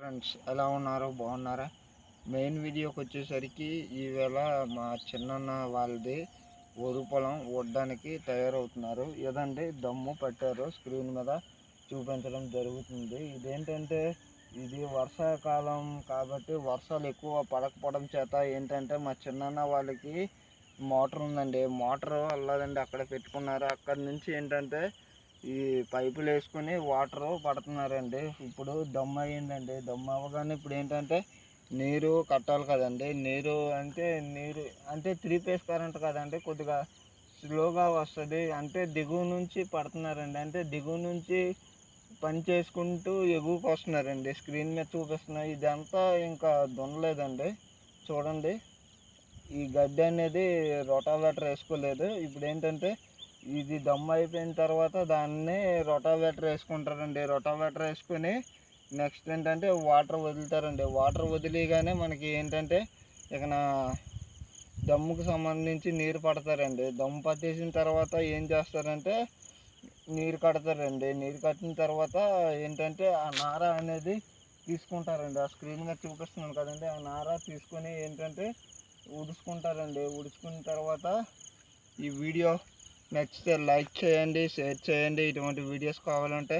Friends ఎలా ఉన్నారు? బాగున్నారా? మెయిన్ వీడియోకి వచ్చేసరికి ఈవేళ మా చిన్నన్న వాళ్ళది వరి పొలం వడ్డానికి తయారవుతున్నారు. ఏదండి దమ్ము పట్టారు, స్క్రీన్ మీద చూపించడం జరుగుతుంది. ఇదేంటంటే ఇది వర్షాకాలం కాబట్టి వర్షాలు ఎక్కువ పడకపోవడం చేత ఏంటంటే మా చిన్నన్న వాళ్ళకి మోటార్ ఉందండి, మోటార్ అల్లదండి అక్కడ పెట్టుకున్నారు. అక్కడి నుంచి ఏంటంటే ఈ పైపులు వేసుకుని వాటర్ పడుతున్నారండి. ఇప్పుడు దమ్ అయ్యిందండి. దమ్ అవ్వగానే ఇప్పుడు ఏంటంటే నీరు కట్టాలి కదండి. నీరు అంటే 3 ఫేజ్ కరెంట్ కదండి, కొద్దిగా స్లోగా వస్తుంది. అంటే దిగువ నుంచి పడుతున్నారండి. అంటే దిగువ నుంచి పని చేసుకుంటూ ఎగువకు వస్తున్నారండి. స్క్రీన్ మీద చూపిస్తున్నాయి. ఇదంతా ఇంకా దున్నలేదండి. చూడండి, ఈ గడ్డి అనేది రోటావేటర్ వేసుకోలేదు. ఇప్పుడు ఏంటంటే ఇది దమ్ అయిపోయిన తర్వాత దాన్ని రోటావేటర్ వేసుకుంటారండి. రోటావేటర్ వేసుకొని నెక్స్ట్ ఏంటంటే వాటర్ వదులుతారండి. వాటర్ వదిలిగానే మనకి ఏంటంటే ఇక దమ్ముకు సంబంధించి నీరు పడతారండి. దమ్ము పట్టేసిన తర్వాత ఏం చేస్తారంటే నీరు కడతారండి. నీరు కట్టిన తర్వాత ఏంటంటే ఆ నార అనేది తీసుకుంటారండి. ఆ స్క్రీన్ మీద చూపిస్తున్నాను కదండి, ఆ నార తీసుకొని ఏంటంటే ఉడుచుకుంటారండి. ఉడుచుకున్న తర్వాత ఈ వీడియో నచ్చితే లైక్ చేయండి, షేర్ చేయండి. ఇటువంటి వీడియోస్ కావాలంటే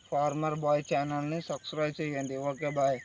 ఫార్మర్ బాయ్ ఛానల్ని సబ్స్క్రైబ్ చేయండి. Okay, bye.